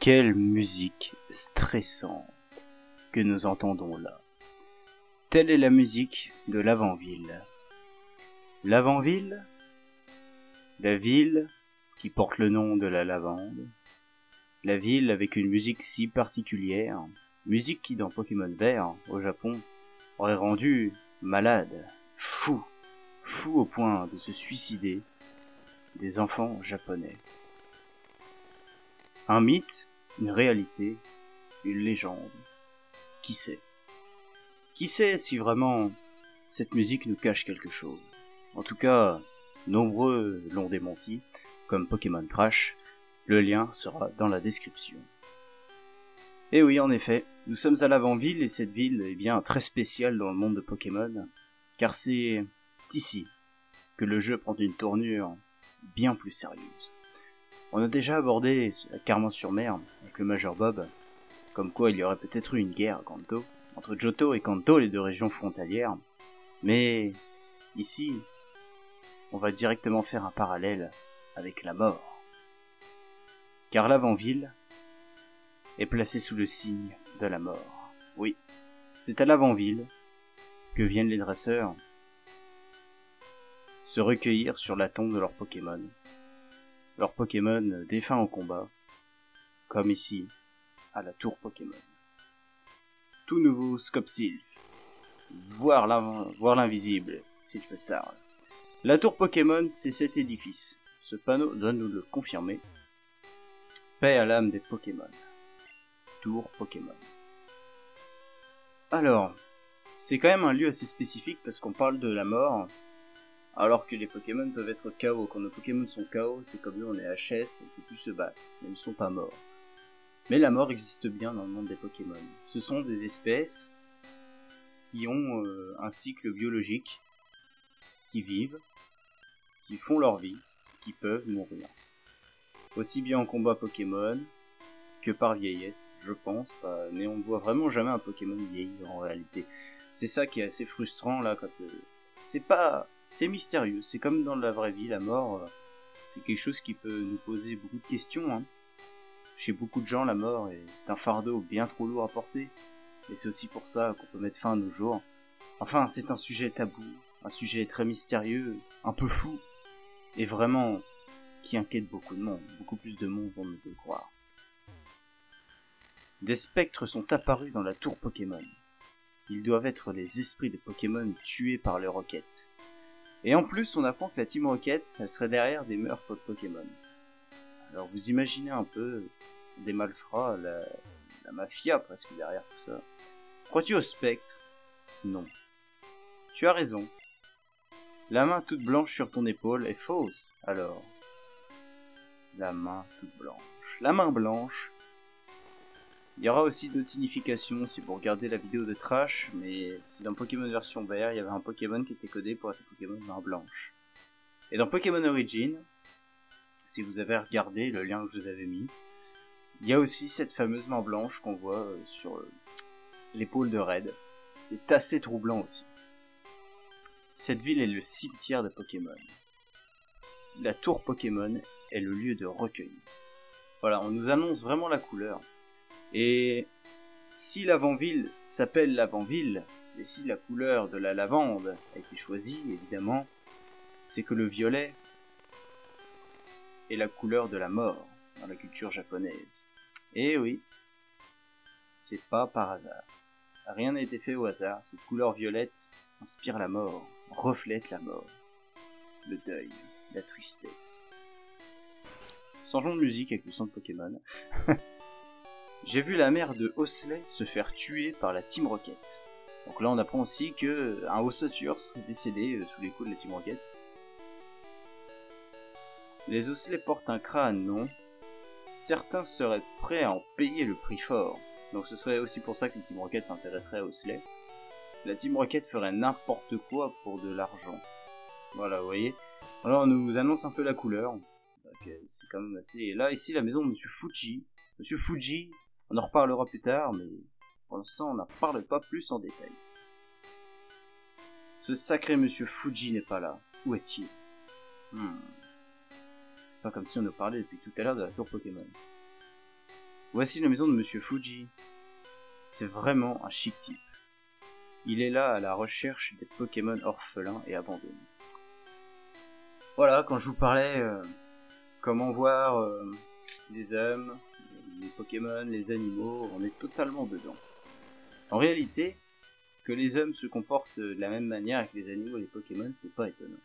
Quelle musique stressante que nous entendons là. Telle est la musique de l'Avant-Ville. L'Avant-Ville, la ville qui porte le nom de la lavande, la ville avec une musique si particulière, musique qui dans Pokémon Vert, au Japon, aurait rendu malade, fou au point de se suicider des enfants japonais. Un mythe, une réalité, une légende. Qui sait? Qui sait si vraiment cette musique nous cache quelque chose? En tout cas, nombreux l'ont démenti, comme Pokémon Trash. Le lien sera dans la description. Et oui, en effet, nous sommes à l'Avant-Ville et cette ville est bien très spéciale dans le monde de Pokémon, car c'est ici que le jeu prend une tournure bien plus sérieuse. On a déjà abordé Carmin-sur-Mer avec le Major Bob, comme quoi il y aurait peut-être eu une guerre à Kanto, entre Johto et Kanto, les deux régions frontalières, mais ici, on va directement faire un parallèle avec la mort. Car l'Avant-Ville est placée sous le signe de la mort. Oui, c'est à l'Avant-Ville que viennent les dresseurs se recueillir sur la tombe de leurs Pokémon. Leurs Pokémon défunts au combat, comme ici, à la tour Pokémon. Tout nouveau Scope-Sylph. Voir l'invisible, Sylphesar. La tour Pokémon, c'est cet édifice. Ce panneau doit nous le confirmer. Paix à l'âme des Pokémon. Tour Pokémon. Alors, c'est quand même un lieu assez spécifique parce qu'on parle de la mort, alors que les Pokémon peuvent être KO. Quand nos Pokémon sont KO, c'est comme nous, on est HS, on peut plus se battre, mais ils ne sont pas morts. Mais la mort existe bien dans le monde des Pokémon. Ce sont des espèces qui ont un cycle biologique, qui vivent, qui font leur vie, qui peuvent mourir. Aussi bien en combat Pokémon que par vieillesse, je pense, mais on ne voit vraiment jamais un Pokémon vieillir en réalité. C'est ça qui est assez frustrant là, quand c'est mystérieux, c'est comme dans la vraie vie, la mort, c'est quelque chose qui peut nous poser beaucoup de questions, hein. Chez beaucoup de gens, la mort est un fardeau bien trop lourd à porter, et c'est aussi pour ça qu'on peut mettre fin à nos jours. Enfin, c'est un sujet tabou, un sujet très mystérieux, un peu fou, et vraiment qui inquiète beaucoup de monde, beaucoup plus de monde qu'on ne peut le croire. Des spectres sont apparus dans la tour Pokémon. Ils doivent être les esprits des Pokémon tués par les Rockets. Et en plus, on apprend que la Team Rocket, elle serait derrière des meurtres de Pokémon. Alors vous imaginez un peu des malfrats, la mafia presque derrière tout ça. Crois-tu au spectre? Non. Tu as raison. La main toute blanche sur ton épaule est fausse, alors. La main toute blanche. La main blanche. Il y aura aussi d'autres significations si vous regardez la vidéo de Trash, mais si dans Pokémon version vert, il y avait un Pokémon qui était codé pour être un Pokémon main blanche. Et dans Pokémon Origin, si vous avez regardé le lien que je vous avais mis, il y a aussi cette fameuse main blanche qu'on voit sur l'épaule de Red. C'est assez troublant aussi. Cette ville est le cimetière de Pokémon. La tour Pokémon est le lieu de recueil. Voilà, on nous annonce vraiment la couleur. Et si l'Avant-Ville s'appelle l'Avant-Ville, et si la couleur de la lavande a été choisie, évidemment, c'est que le violet est la couleur de la mort dans la culture japonaise. Et oui, c'est pas par hasard. Rien n'a été fait au hasard, cette couleur violette inspire la mort, reflète la mort, le deuil, la tristesse. Changeons de musique avec le son de Pokémon. J'ai vu la mère de Osley se faire tuer par la Team Rocket. Donc là on apprend aussi que un ossature serait décédé sous les coups de la Team Rocket. Les Osley portent un crâne, non? Certains seraient prêts à en payer le prix fort. Donc ce serait aussi pour ça que la Team Rocket s'intéresserait à Osley. La Team Rocket ferait n'importe quoi pour de l'argent. Voilà, vous voyez. Alors on nous annonce un peu la couleur. Donc, c'est quand même assez... Et là, ici, la maison de Monsieur Fuji. Monsieur Fuji, on en reparlera plus tard, mais pour l'instant, on n'en parle pas plus en détail. Ce sacré Monsieur Fuji n'est pas là. Où est-il? C'est pas comme si on nous parlait depuis tout à l'heure de la tour Pokémon. Voici la maison de Monsieur Fuji. C'est vraiment un chic type. Il est là à la recherche des Pokémon orphelins et abandonnés. Voilà, quand je vous parlais comment voir les hommes, les Pokémon, les animaux, on est totalement dedans. En réalité, que les hommes se comportent de la même manière avec les animaux et les Pokémon, c'est pas étonnant.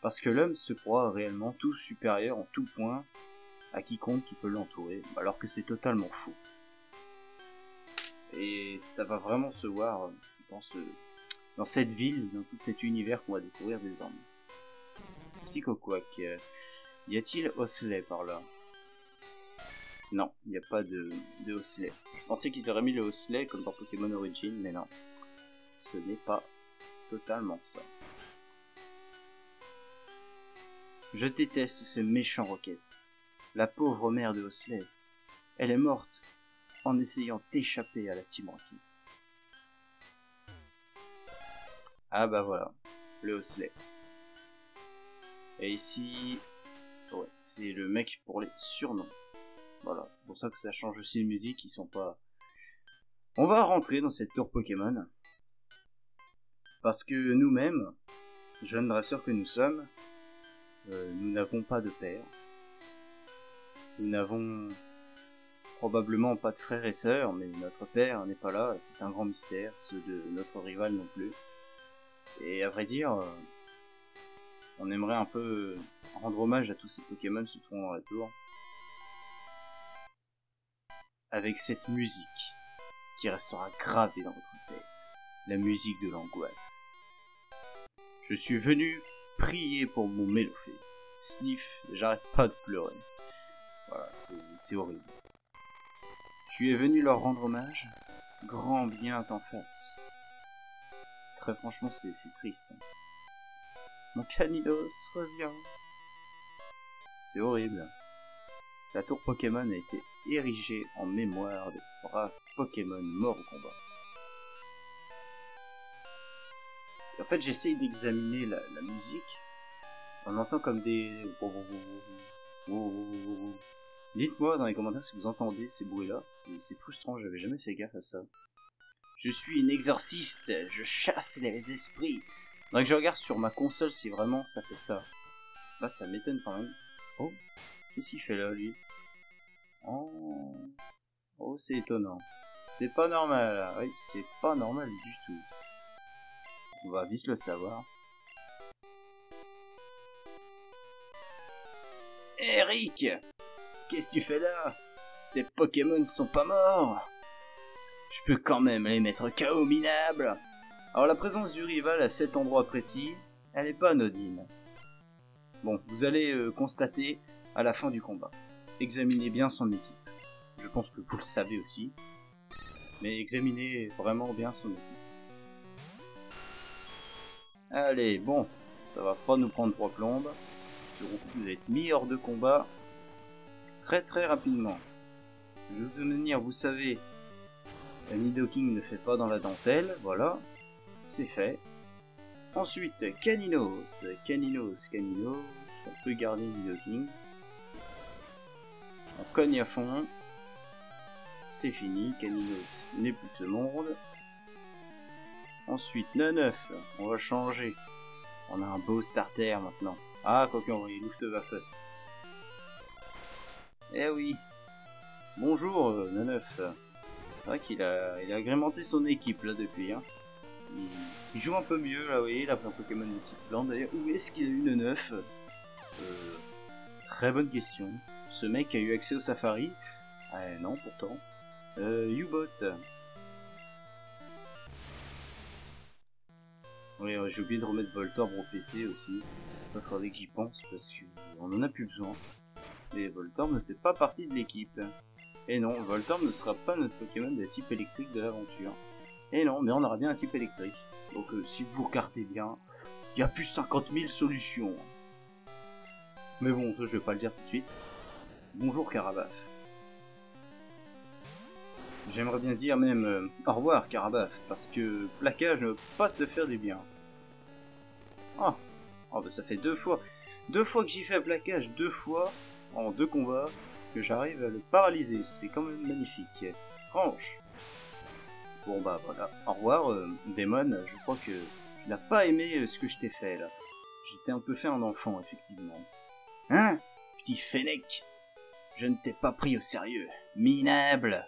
Parce que l'homme se croit réellement tout supérieur en tout point à quiconque qui peut l'entourer, alors que c'est totalement faux. Et ça va vraiment se voir dans cette ville, dans tout cet univers qu'on va découvrir désormais. Psychoquack, y a-t-il Osley par là? Non, il n'y a pas de Osley. Je pensais qu'ils auraient mis le Osley comme dans Pokémon Origin, mais non. Ce n'est pas totalement ça. Je déteste ces méchants Roquettes. La pauvre mère de Osley. Elle est morte en essayant d'échapper à la Team Rocket. Ah bah voilà, le Osley. Et ici, ouais, c'est le mec pour les surnoms. Voilà, c'est pour ça que ça change aussi de musique, ils sont pas... On va rentrer dans cette tour Pokémon. Parce que nous-mêmes, jeunes dresseurs que nous sommes, nous n'avons pas de père. Nous n'avons probablement pas de frères et sœurs, mais notre père n'est pas là, c'est un grand mystère, ceux de notre rival non plus. Et à vrai dire, on aimerait un peu rendre hommage à tous ces Pokémon se trouvant dans la tour. Avec cette musique qui restera gravée dans votre tête. La musique de l'angoisse. Je suis venu prier pour mon Mélofée. Sniff, j'arrête pas de pleurer. Voilà, c'est horrible. Tu es venu leur rendre hommage? Grand bien t'en fasse. Très franchement, c'est triste. Mon Canidos revient. C'est horrible. La tour Pokémon a été érigée en mémoire des braves Pokémon morts au combat. Et en fait, j'essaye d'examiner la musique. On entend comme des... Dites-moi dans les commentaires si vous entendez ces bruits-là. C'est frustrant, j'avais jamais fait gaffe à ça. Je suis une exorciste, je chasse les esprits. Faudrait que je regarde sur ma console si vraiment ça fait ça. Là, ça m'étonne quand même. Oh, qu'est-ce qu'il fait là, lui? Oh, c'est étonnant. C'est pas normal, là. Oui, c'est pas normal du tout. On va vite le savoir. Eric! Qu'est-ce que tu fais là? Tes Pokémon sont pas morts! Je peux quand même les mettre KO minable! Alors la présence du rival à cet endroit précis, elle est pas anodine. Bon, vous allez constater à la fin du combat. Examinez bien son équipe. Je pense que vous le savez aussi. Mais examinez vraiment bien son équipe. Allez, bon, ça va pas nous prendre 3 plombes. Vous êtes mis hors de combat très très rapidement. De toute manière, vous savez, Nidoking ne fait pas dans la dentelle, voilà, c'est fait. Ensuite, Caninos, on peut garder Nidoking. On cogne à fond. C'est fini, Caninos n'est plus de ce monde. Ensuite, Neneuf, on va changer. On a un beau starter maintenant. Ah, quoique on va y Luftwaffe. Eh oui. Bonjour, Neneuf. C'est vrai qu'il a agrémenté son équipe là depuis. Hein. Il joue un peu mieux là, oui, il a pris un Pokémon de type plante. D'ailleurs, où est-ce qu'il a eu Neneuf? Très bonne question. Ce mec a eu accès au Safari? Non, pourtant. U-Bot. Oui, j'ai oublié de remettre Voltorb au PC aussi. Ça faudrait que j'y pense parce qu'on en a plus besoin. Et Voltorb ne fait pas partie de l'équipe. Et non, Voltorb ne sera pas notre Pokémon de type électrique de l'aventure. Et non, mais on aura bien un type électrique. Donc si vous regardez bien, il y a plus 50 000 solutions. Mais bon, ça, je vais pas le dire tout de suite. Bonjour Carabaf. J'aimerais bien dire même au revoir Carabaf, parce que plaquage ne va pas te faire du bien. Ah, oh, bah ça fait 2 fois. 2 fois que j'y fais plaquage, 2 fois, en 2 combats. que j'arrive à le paralyser. C'est quand même magnifique. Tranche. Bon bah voilà. Au revoir, Daemon. Je crois que tu n'as pas aimé ce que je t'ai fait là. J'étais un peu fait un enfant, effectivement. Hein? Petit Fennec. Je ne t'ai pas pris au sérieux. Minable.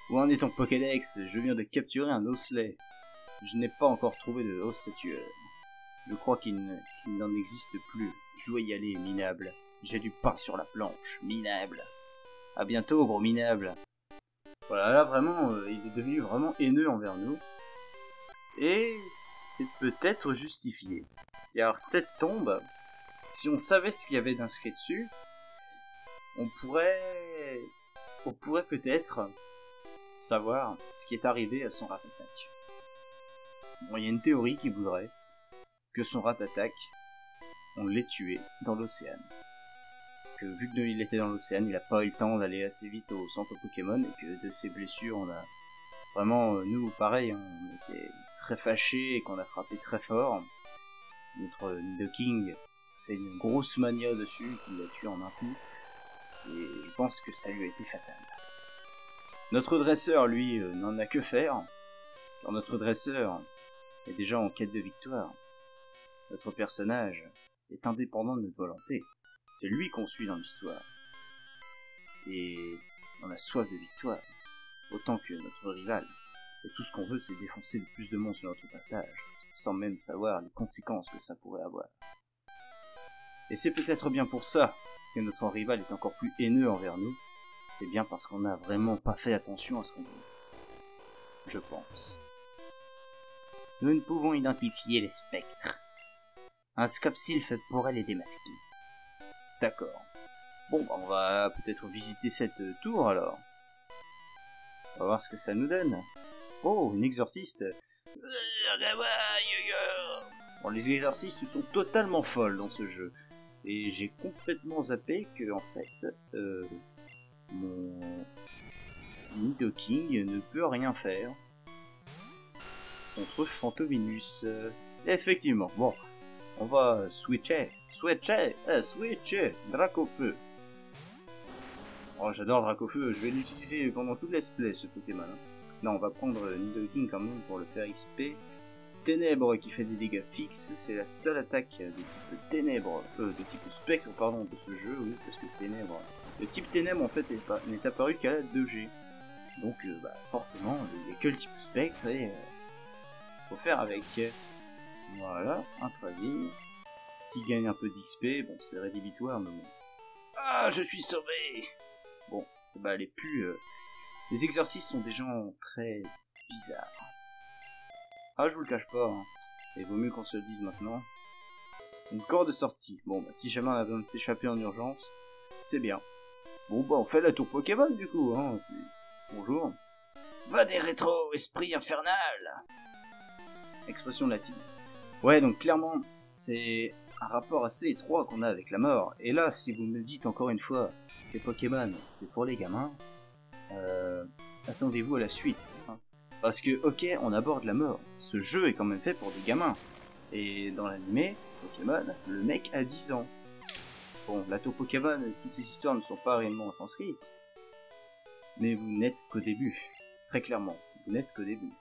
Où en est ton Pokédex? Je viens de capturer un Osselet. Je n'ai pas encore trouvé de ossature. Je crois qu'il n'en existe plus. Je dois y aller, minable. J'ai du pain sur la planche, minable. À bientôt, gros minable. Voilà, là vraiment, il est devenu vraiment haineux envers nous. Et c'est peut-être justifié. Car cette tombe, si on savait ce qu'il y avait d'inscrit dessus, on pourrait peut-être savoir ce qui est arrivé à son Rat-Attack. Bon, il y a une théorie qui voudrait que son Rat-Attack, on l'ait tué dans l'océan. Que vu qu'il était dans l'océan, il n'a pas eu le temps d'aller assez vite au centre Pokémon et que de ses blessures, on a vraiment, nous, pareil, on était très fâchés et qu'on a frappé très fort. Notre Nidoking fait une grosse mania dessus, qui l'a tué en un coup, et je pense que ça lui a été fatal. Notre dresseur, lui, n'en a que faire. Alors, notre dresseur est déjà en quête de victoire. Notre personnage est indépendant de notre volonté. C'est lui qu'on suit dans l'histoire. Et on a soif de victoire, autant que notre rival. Et tout ce qu'on veut, c'est défoncer le plus de monde sur notre passage, sans même savoir les conséquences que ça pourrait avoir. Et c'est peut-être bien pour ça que notre rival est encore plus haineux envers nous. C'est bien parce qu'on n'a vraiment pas fait attention à ce qu'on dit. Je pense. Nous ne pouvons identifier les spectres. Un Scopsylph pourrait les démasquer. D'accord. Bon, bah on va peut-être visiter cette tour alors. On va voir ce que ça nous donne. Oh, une exorciste. Bon, les exorcistes sont totalement folles dans ce jeu. Et j'ai complètement zappé que, en fait, mon Nidoking ne peut rien faire contre Fantominus. Effectivement, bon, on va switcher, Dracofeu. Oh, j'adore Dracofeu, je vais l'utiliser pendant tout le let's play, ce Pokémon. Non, on va prendre Nidoking quand même pour le faire XP. Ténèbres qui fait des dégâts fixes, c'est la seule attaque de type ténèbres, de type spectre, pardon, de ce jeu, oui, parce que ténèbres. Le type ténèbres en fait n'est apparu qu'à la 2G. Donc bah, forcément, il n'y a que le type spectre et faut faire avec. Voilà, un travelling qui gagne un peu d'XP, bon c'est rédhibitoire mais bon. Ah, je suis sauvé. Bon, bah les les exorcistes sont des gens très bizarres. Ah, je vous le cache pas, hein. Il vaut mieux qu'on se le dise maintenant. Une corde de sortie. Bon, bah si jamais on a besoin de s'échapper en urgence, c'est bien. Bon, bah on fait la tour Pokémon du coup, hein. Bonjour. Va des rétro, esprit infernal. Expression latine. Ouais, donc clairement, c'est un rapport assez étroit qu'on a avec la mort. Et là, si vous me dites encore une fois que Pokémon, c'est pour les gamins, attendez-vous à la suite. Hein. Parce que, ok, on aborde la mort. Ce jeu est quand même fait pour des gamins. Et dans l'animé, Pokémon, le mec a 10 ans. Bon, la tour Pokémon, toutes ces histoires ne sont pas réellement inscrites. Mais vous n'êtes qu'au début. Très clairement, vous n'êtes qu'au début.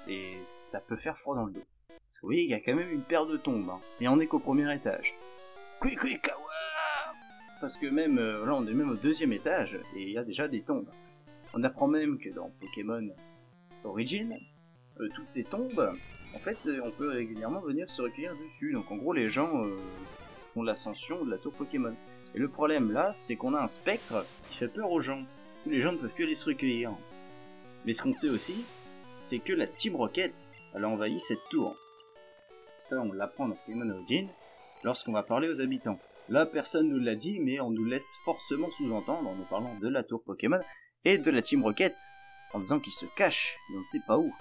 Et ça peut faire froid dans le dos. Parce que vous voyez, il y a quand même une paire de tombes. Hein. Et on est qu'au premier étage. Kawa. Parce que même, là on est même au deuxième étage. Et il y a déjà des tombes. On apprend même que dans Pokémon Origin, toutes ces tombes, en fait, on peut régulièrement venir se recueillir dessus. Donc en gros, les gens font l'ascension de la tour Pokémon. Et le problème là, c'est qu'on a un spectre qui fait peur aux gens. Tous les gens ne peuvent plus aller se recueillir. Mais ce qu'on sait aussi, c'est que la Team Rocket, elle a envahi cette tour. Ça, on l'apprend dans Pokémon Origin, lorsqu'on va parler aux habitants. Là, personne nous l'a dit, mais on nous laisse forcément sous-entendre en nous parlant de la tour Pokémon et de la Team Rocket, en disant qu'ils se cachent, et on ne sait pas où.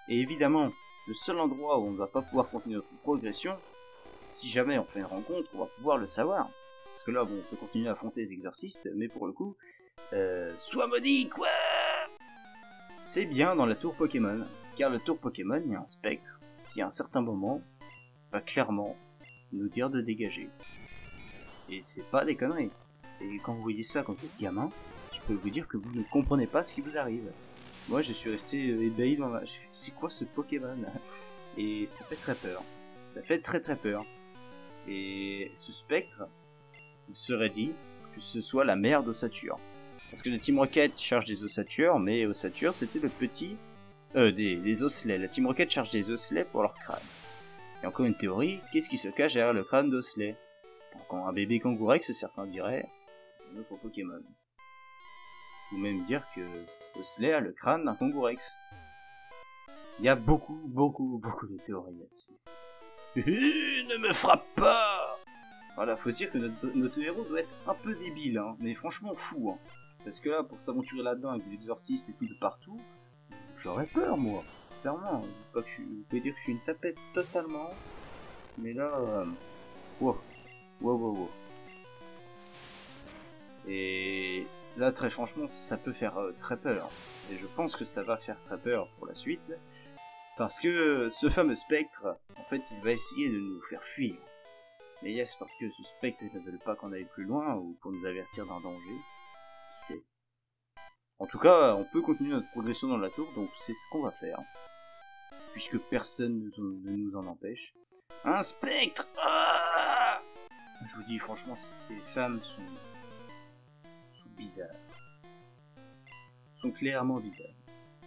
Et évidemment, le seul endroit où on ne va pas pouvoir continuer notre progression, si jamais on fait une rencontre, on va pouvoir le savoir. Parce que là, bon, on peut continuer à affronter les exorcistes, mais pour le coup, sois maudit, quoi! C'est bien dans la tour Pokémon, car la tour Pokémon, il y a un spectre qui, à un certain moment, va clairement nous dire de dégager. Et c'est pas des conneries. Et quand vous voyez ça quand vous êtes gamin, je peux vous dire que vous ne comprenez pas ce qui vous arrive. Moi, je suis resté ébahi dans ma... C'est quoi ce Pokémon? Et ça fait très peur. Ça fait très très peur. Et ce spectre, il serait dit que ce soit la mère d'Ossature. Parce que la Team Rocket charge des ossatures, mais Ossature c'était le petit... des osselets. La Team Rocket charge des osselets pour leur crâne. Et encore une théorie, qu'est-ce qui se cache derrière le crâne d'Osselet? Quand un bébé Kangourex, certains diraient, un autre Pokémon. Ou même dire que Osselet a le crâne d'un Kangourex. Il y a beaucoup de théories là-dessus. Ne me frappe pas! Voilà, faut se dire que notre héros doit être un peu débile, hein, mais franchement fou, hein. Parce que là, pour s'aventurer là-dedans avec des exorcistes et tout de partout, j'aurais peur, moi. Clairement, pas que vous pouvez dire que je suis une tapette totalement, mais là, wow. Et là, très franchement, ça peut faire très peur. Et je pense que ça va faire très peur pour la suite, parce que ce fameux spectre, en fait, il va essayer de nous faire fuir. Mais yes, parce que ce spectre ne veut pas qu'on aille plus loin, ou pour nous avertir d'un danger. Qui sait. En tout cas, on peut continuer notre progression dans la tour, donc c'est ce qu'on va faire. Puisque personne ne nous en empêche. Un spectre! Ah! Je vous dis franchement, ces femmes sont bizarres. Sont clairement bizarres.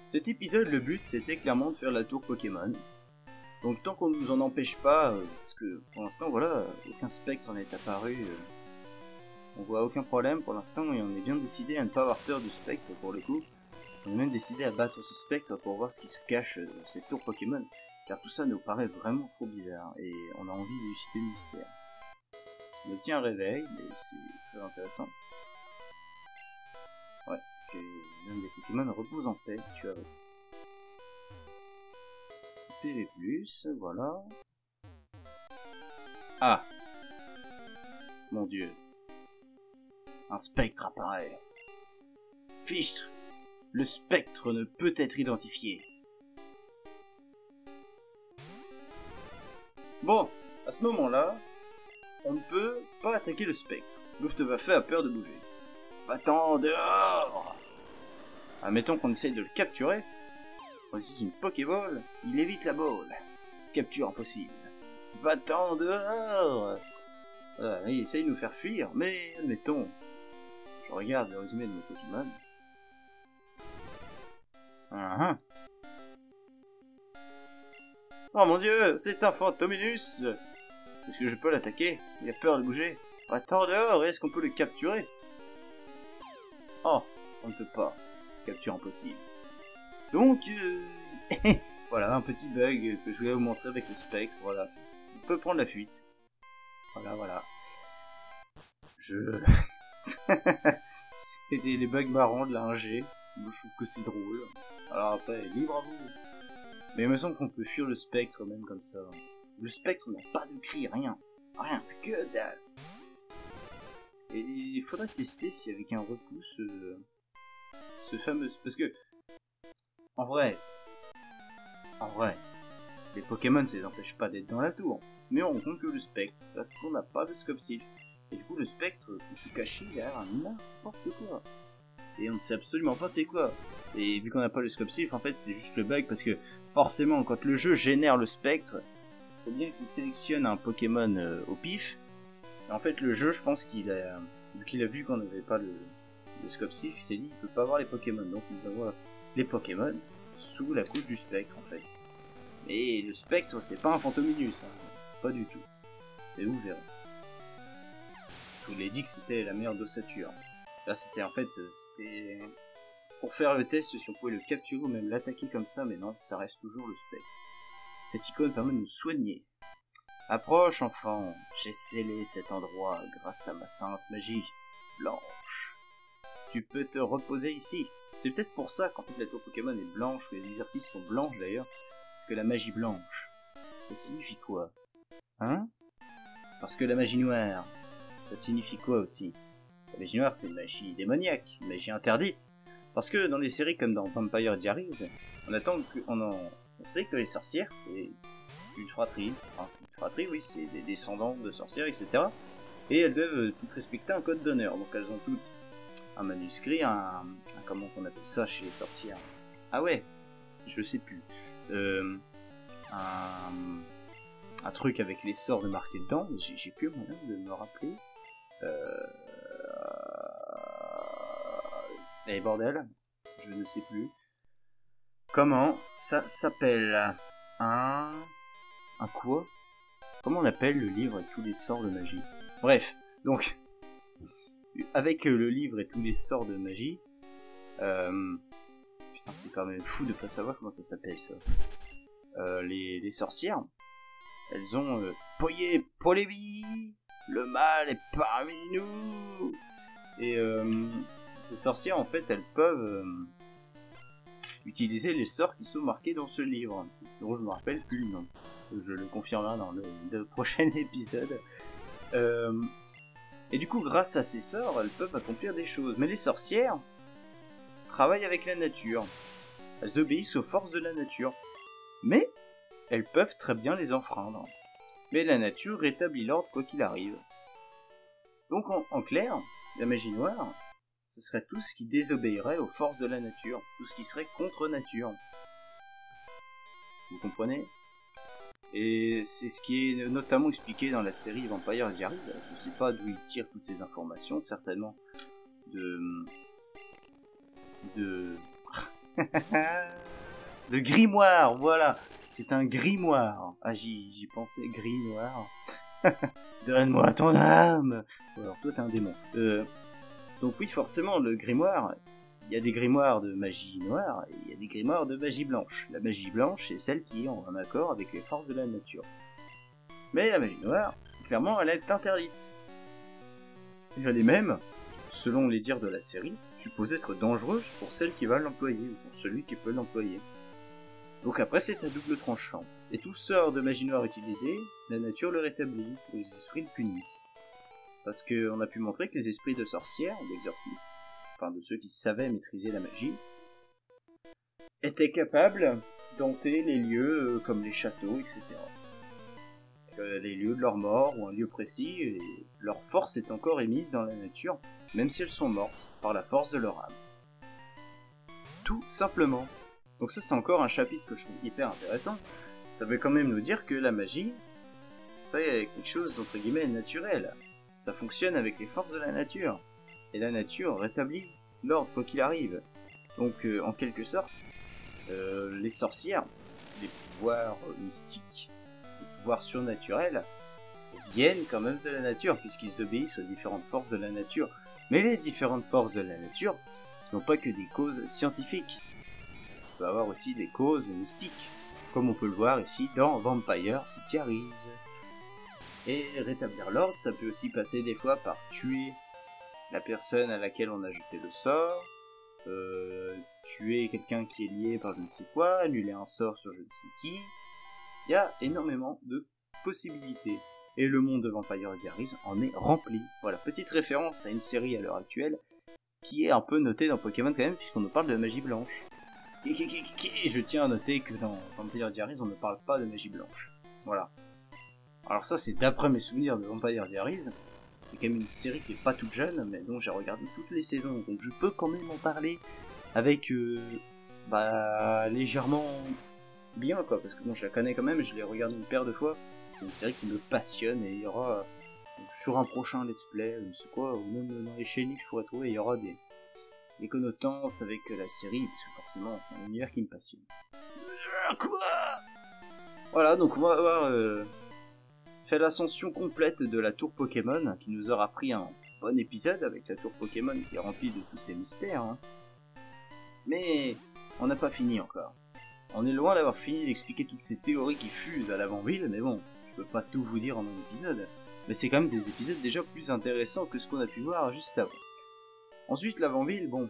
Cet épisode, le but, c'était clairement de faire la tour Pokémon. Donc tant qu'on nous en empêche pas, parce que pour l'instant, voilà, aucun spectre n'est apparu. On voit aucun problème pour l'instant et on est bien décidé à ne pas avoir peur du spectre pour le coup. On est même décidé à battre ce spectre pour voir ce qui se cache dans cette tour Pokémon. Car tout ça nous paraît vraiment trop bizarre et on a envie d'élucider le mystère. On obtient un réveil, mais c'est très intéressant. Ouais, que l'un des Pokémon repose en paix, tu as raison. PV+, voilà. Ah! Mon dieu. Un spectre apparaît. Fichtre! Le spectre ne peut être identifié. Bon, à ce moment-là, on ne peut pas attaquer le spectre. Luftwaffe a peur de bouger. Va-t'en dehors! Admettons qu'on essaye de le capturer. On utilise une Pokéball, il évite la balle. Capture impossible. Va-t'en dehors! Il essaye de nous faire fuir, mais admettons. Je regarde le résumé de mon Pokémon. Oh mon dieu, c'est un Fantominus! Est-ce que je peux l'attaquer? Il a peur de bouger. Va-t'en dehors, est-ce qu'on peut le capturer? Oh, on ne peut pas. Capture impossible. Donc, voilà, un petit bug que je voulais vous montrer avec le spectre, voilà. On peut prendre la fuite. Voilà. C'était les bugs marrants de la 1G. Moi, je trouve que c'est drôle. Alors après, libre à vous. Mais il me semble qu'on peut fuir le spectre même comme ça. Le spectre n'a pas de cri, rien. Rien, que dalle. Et il faudrait tester si avec un repousse, ce fameux... Parce que, en vrai, les Pokémon ça les empêche pas d'être dans la tour. Mais on compte que le spectre, parce qu'on n'a pas de Scope Sylph. Et du coup, le spectre peut se cacher derrière n'importe quoi. Et on ne sait absolument pas c'est quoi. Et vu qu'on n'a pas le Scope Sylph, en fait, c'est juste le bug parce que forcément, quand le jeu génère le spectre, il faut bien qu'il sélectionne un Pokémon au pif. Et en fait, le jeu, je pense qu'il a, vu qu'il a vu qu'on n'avait pas le Scope Sylph, il s'est dit qu'il peut pas avoir les Pokémon. Donc, il va avoir les Pokémon sous la couche du spectre, en fait. Mais le spectre, c'est pas un Fantominus, hein. Pas du tout. Et vous verrez. Je vous l'ai dit que c'était la meilleure d'ossature. Là, c'était en fait, c'était pour faire le test si on pouvait le capturer ou même l'attaquer comme ça, mais non, ça reste toujours le spectre. Cette icône permet de nous soigner. Approche, enfant, j'ai scellé cet endroit grâce à ma sainte magie blanche. Tu peux te reposer ici. C'est peut-être pour ça qu'en fait la tour Pokémon est blanche, que les exercices sont blanches d'ailleurs, parce que la magie blanche, ça signifie quoi? Hein? Parce que la magie noire, ça signifie quoi aussi? La magie noire, c'est une magie démoniaque, une magie interdite. Parce que dans les séries comme dans Vampire Diaries, on sait que les sorcières, c'est une fratrie. Enfin, une fratrie, oui, c'est des descendants de sorcières, etc. et elles doivent toutes respecter un code d'honneur. Donc elles ont toutes un manuscrit, comment on appelle ça chez les sorcières? Ah ouais, je sais plus. Un truc avec les sorts de marqués dedans, j'ai plus moyen de me rappeler. Eh bordel, je ne sais plus. Comment ça s'appelle? Un quoi? Comment on appelle le livre et tous les sorts de magie? Bref, donc, avec le livre et tous les sorts de magie, putain, c'est quand même fou de pas savoir comment ça s'appelle ça. Les sorcières, elles ont Poyé Polévi, le mal est parmi nous. Et ces sorcières, en fait, elles peuvent utiliser les sorts qui sont marqués dans ce livre, dont je me rappelle plus le nom. Je le confirmerai dans le prochain épisode. Et du coup, grâce à ces sorts, elles peuvent accomplir des choses. Mais les sorcières travaillent avec la nature. Elles obéissent aux forces de la nature. Mais elles peuvent très bien les enfreindre. Mais la nature rétablit l'ordre quoi qu'il arrive. Donc en clair, la magie noire, ce serait tout ce qui désobéirait aux forces de la nature, tout ce qui serait contre nature. Vous comprenez? Et c'est ce qui est notamment expliqué dans la série Vampire Diaries. Je ne sais pas d'où ils tirent toutes ces informations, certainement de grimoire, voilà. C'est un grimoire. Ah, j'y pensais, grimoire. Donne-moi ton âme. Alors toi t'es un démon. Donc oui, forcément, le grimoire, il y a des grimoires de magie noire et il y a des grimoires de magie blanche. La magie blanche, c'est celle qui est en accord avec les forces de la nature. Mais la magie noire, clairement, elle est interdite. Elle est même, selon les dires de la série, supposée être dangereuse pour celle qui va l'employer ou pour celui qui peut l'employer. Donc après, c'est à double tranchant. Et tout sort de magie noire utilisé, la nature le rétablit, et les esprits le punissent. Parce qu'on a pu montrer que les esprits de sorcières, d'exorcistes, enfin de ceux qui savaient maîtriser la magie, étaient capables d'hanter les lieux comme les châteaux, etc. Les lieux de leur mort ou un lieu précis, et leur force est encore émise dans la nature, même si elles sont mortes, par la force de leur âme. Tout simplement. Donc ça c'est encore un chapitre que je trouve hyper intéressant. Ça veut quand même nous dire que la magie serait quelque chose d'entre guillemets naturel. Ça fonctionne avec les forces de la nature. Et la nature rétablit l'ordre quoi qu'il arrive. Donc en quelque sorte, les sorcières, les pouvoirs mystiques, les pouvoirs surnaturels, viennent quand même de la nature, puisqu'ils obéissent aux différentes forces de la nature. Mais les différentes forces de la nature n'ont pas que des causes scientifiques. Il peut avoir aussi des causes mystiques, comme on peut le voir ici dans Vampire Diaries. Et rétablir l'ordre, ça peut aussi passer des fois par tuer la personne à laquelle on a jeté le sort, tuer quelqu'un qui est lié par je ne sais quoi, annuler un sort sur je ne sais qui. Il y a énormément de possibilités. Et le monde de Vampire Diaries en est rempli. Voilà, petite référence à une série à l'heure actuelle qui est un peu notée dans Pokémon quand même, puisqu'on nous parle de magie blanche. Et je tiens à noter que dans Vampire Diaries, on ne parle pas de magie blanche. Voilà. Alors ça, c'est d'après mes souvenirs de Vampire Diaries. C'est quand même une série qui est pas toute jeune, mais dont j'ai regardé toutes les saisons. Donc je peux quand même en parler avec légèrement bien, quoi. Parce que bon, je la connais quand même, je l'ai regardée une paire de fois. C'est une série qui me passionne et il y aura sur un prochain let's play, je ne sais quoi, ou même dans les chaînes que je pourrais trouver, il y aura des connotances avec la série, parce que forcément c'est un univers qui me passionne. Quoi? Voilà, donc on va avoir fait l'ascension complète de la tour Pokémon, qui nous aura pris un bon épisode avec la tour Pokémon qui est remplie de tous ces mystères. Hein. Mais on n'a pas fini encore. On est loin d'avoir fini d'expliquer toutes ces théories qui fusent à l'avant-ville, mais bon, je peux pas tout vous dire en un épisode. Mais c'est quand même des épisodes déjà plus intéressants que ce qu'on a pu voir juste avant. Ensuite, l'avant-ville, bon,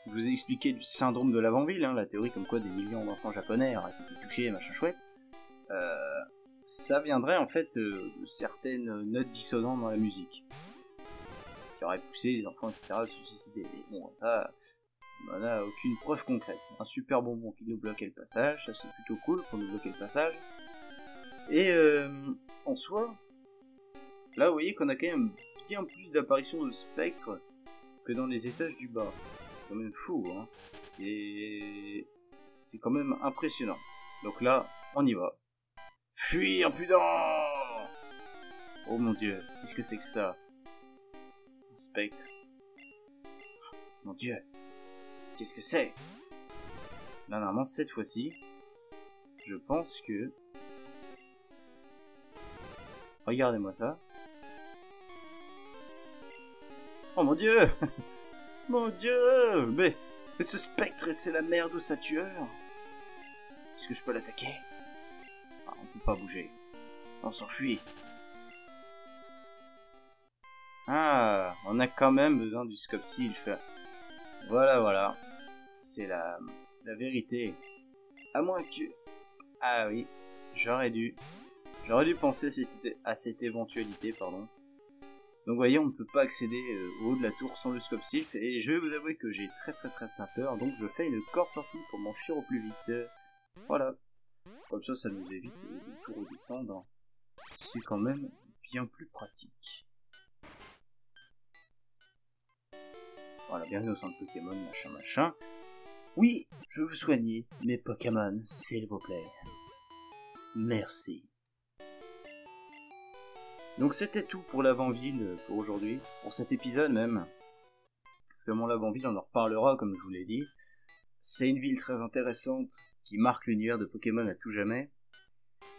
je vous ai expliqué du syndrome de l'avant-ville, hein, la théorie comme quoi des millions d'enfants japonais auraient été touchés, machin chouette. Ça viendrait en fait de certaines notes dissonantes dans la musique, qui auraient poussé les enfants, etc. à se suicider. Et bon, ça, on n'en a aucune preuve concrète. Un super bonbon qui nous bloquait le passage, ça c'est plutôt cool pour nous bloquer le passage. Et en soi, Là, vous voyez qu'on a quand même bien plus d'apparitions de spectres que dans les étages du bas. C'est quand même fou, hein. C'est quand même impressionnant. Donc là, on y va. Fuis, impudent! Oh mon dieu, qu'est-ce que c'est que ça? Un spectre. Mon dieu, qu'est-ce que c'est? Là, normalement, cette fois-ci, je pense que... Regardez-moi ça. Oh mon dieu! Mon dieu! Mais ce spectre, c'est la mère de sa tueur! Est-ce que je peux l'attaquer? Ah, on peut pas bouger. On s'enfuit. Ah, on a quand même besoin du scope sylph. Voilà, voilà. C'est la vérité. À moins que... Ah oui, j'aurais dû penser à cette éventualité, pardon. Donc vous voyez, on ne peut pas accéder au haut de la tour sans le scope sylph, et je vais vous avouer que j'ai très peur, donc je fais une corde sortie pour m'enfuir au plus vite. Voilà. Comme ça nous évite de tout redescendre. C'est quand même bien plus pratique. Voilà, bienvenue au centre Pokémon, machin. Oui, je veux soigner mes Pokémon, s'il vous plaît. Merci. Donc c'était tout pour l'avant-ville pour aujourd'hui, pour cet épisode même. Parce que mon l'avant-ville, on en reparlera comme je vous l'ai dit. C'est une ville très intéressante qui marque l'univers de Pokémon à tout jamais.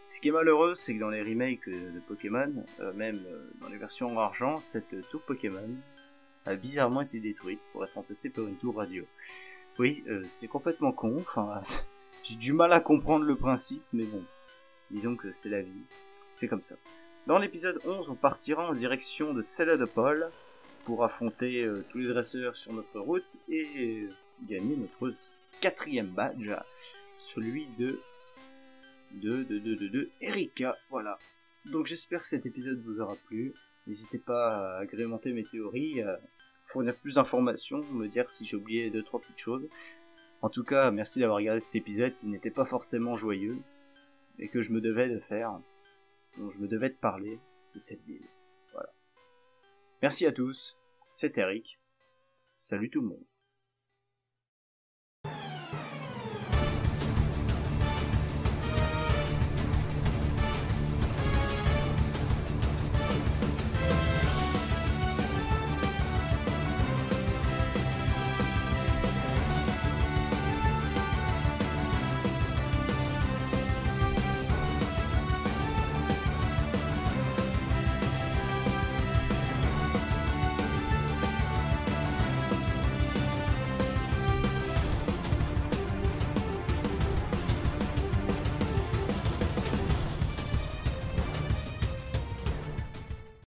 Ce qui est malheureux, c'est que dans les remakes de Pokémon, même dans les versions argent, cette tour Pokémon a bizarrement été détruite pour être remplacée par une tour radio. Oui, c'est complètement con, enfin, j'ai du mal à comprendre le principe, mais bon, disons que c'est la vie, c'est comme ça. Dans l'épisode 11, on partira en direction de Céladopol pour affronter tous les dresseurs sur notre route et gagner notre 4e badge, celui de Erika, voilà. Donc j'espère que cet épisode vous aura plu. N'hésitez pas à agrémenter mes théories, à fournir plus d'informations, me dire si j'ai oublié 2-3 petites choses. En tout cas, merci d'avoir regardé cet épisode qui n'était pas forcément joyeux, et que je me devais de faire, dont je me devais de parler de cette ville. Voilà. Merci à tous, c'est Eric. Salut tout le monde.